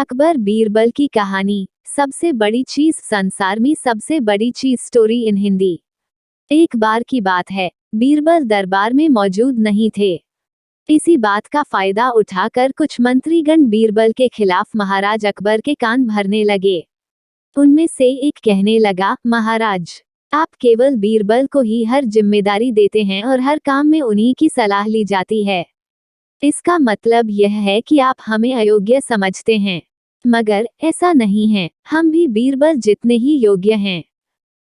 अकबर बीरबल की कहानी। सबसे बड़ी चीज संसार में सबसे बड़ी चीज स्टोरी इन हिंदी। एक बार की बात है, बीरबल दरबार में मौजूद नहीं थे। इसी बात का फायदा उठाकर कुछ मंत्रीगण बीरबल के खिलाफ महाराज अकबर के कान भरने लगे। उनमें से एक कहने लगा, महाराज, आप केवल बीरबल को ही हर जिम्मेदारी देते हैं और हर काम में उन्हीं की सलाह ली जाती है। इसका मतलब यह है कि आप हमें अयोग्य समझते हैं। मगर ऐसा नहीं है, हम भी बीरबल जितने ही योग्य हैं।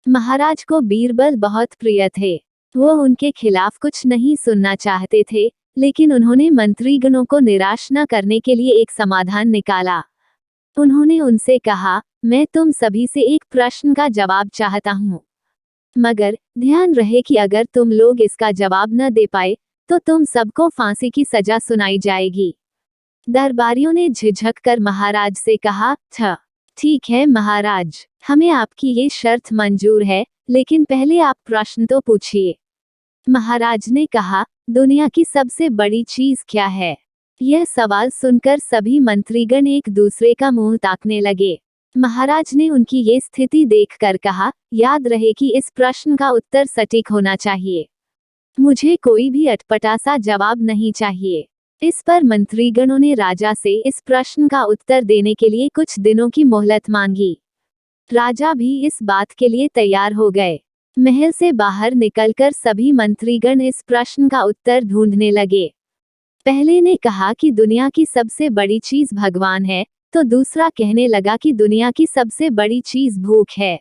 महाराज को बीरबल बहुत प्रिय थे। वो उनके खिलाफ कुछ नहीं सुनना चाहते थे, लेकिन उन्होंने मंत्रीगणों को निराश न करने के लिए एक समाधान निकाला। उन्होंने उनसे कहा, मैं तुम सभी से एक प्रश्न का जवाब चाहता हूँ, मगर ध्यान रहे कि अगर तुम लोग इसका जवाब न दे पाए तो तुम सबको फांसी की सजा सुनाई जाएगी। दरबारियों ने झिझक कर महाराज से कहा, ठीक है महाराज, हमें आपकी ये शर्त मंजूर है, लेकिन पहले आप प्रश्न तो पूछिए। महाराज ने कहा, दुनिया की सबसे बड़ी चीज क्या है? यह सवाल सुनकर सभी मंत्रीगण एक दूसरे का मुंह ताकने लगे। महाराज ने उनकी ये स्थिति देखकर कहा, याद रहे कि इस प्रश्न का उत्तर सटीक होना चाहिए। मुझे कोई भी अटपटा सा जवाब नहीं चाहिए। इस पर मंत्रीगणों ने राजा से इस प्रश्न का उत्तर देने के लिए कुछ दिनों की मोहलत मांगी। राजा भी इस बात के लिए तैयार हो गए। महल से बाहर निकलकर सभी मंत्रीगण इस प्रश्न का उत्तर ढूंढने लगे। पहले ने कहा कि दुनिया की सबसे बड़ी चीज भगवान है, तो दूसरा कहने लगा कि दुनिया की सबसे बड़ी चीज भूख है।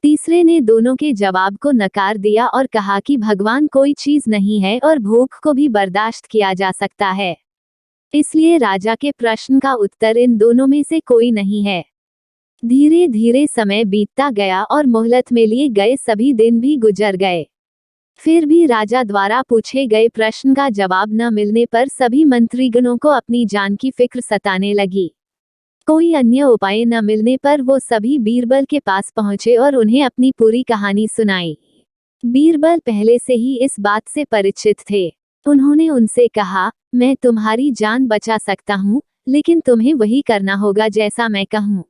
तीसरे ने दोनों के जवाब को नकार दिया और कहा कि भगवान कोई चीज नहीं है और भूख को भी बर्दाश्त किया जा सकता है। इसलिए राजा के प्रश्न का उत्तर इन दोनों में से कोई नहीं है। धीरे धीरे समय बीतता गया और मोहलत में लिए गए सभी दिन भी गुजर गए। फिर भी राजा द्वारा पूछे गए प्रश्न का जवाब न मिलने पर सभी मंत्रीगणों को अपनी जान की फिक्र सताने लगी। कोई अन्य उपाय न मिलने पर वो सभी बीरबल के पास पहुंचे और उन्हें अपनी पूरी कहानी सुनाई। बीरबल पहले से ही इस बात से परिचित थे। उन्होंने उनसे कहा, मैं तुम्हारी जान बचा सकता हूँ, लेकिन तुम्हें वही करना होगा जैसा मैं कहूँ।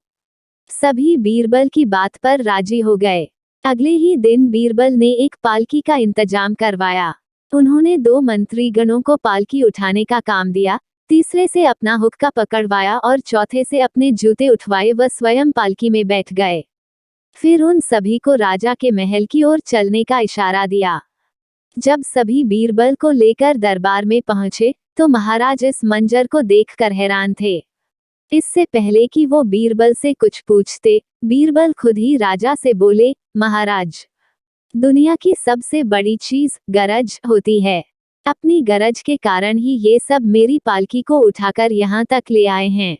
सभी बीरबल की बात पर राजी हो गए। अगले ही दिन बीरबल ने एक पालकी का इंतजाम करवाया। उन्होंने 2 मंत्रीगणों को पालकी उठाने का काम दिया, तीसरे से अपना हुक्का पकड़वाया और चौथे से अपने जूते उठवाए व स्वयं पालकी में बैठ गए। फिर उन सभी को राजा के महल की ओर चलने का इशारा दिया। जब सभी बीरबल को लेकर दरबार में पहुंचे तो महाराज इस मंजर को देखकर हैरान थे। इससे पहले कि वो बीरबल से कुछ पूछते, बीरबल खुद ही राजा से बोले, महाराज, दुनिया की सबसे बड़ी चीज गरज होती है। अपनी गरज के कारण ही ये सब मेरी पालकी को उठाकर यहाँ तक ले आए हैं।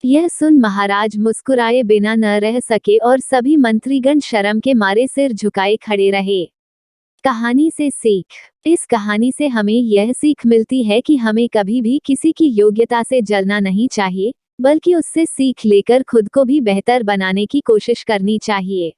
यह सुन महाराज मुस्कुराए बिना न रह सके और सभी मंत्रीगण शर्म के मारे सिर झुकाए खड़े रहे। कहानी से सीख। इस कहानी से हमें यह सीख मिलती है कि हमें कभी भी किसी की योग्यता से जलना नहीं चाहिए, बल्कि उससे सीख लेकर खुद को भी बेहतर बनाने की कोशिश करनी चाहिए।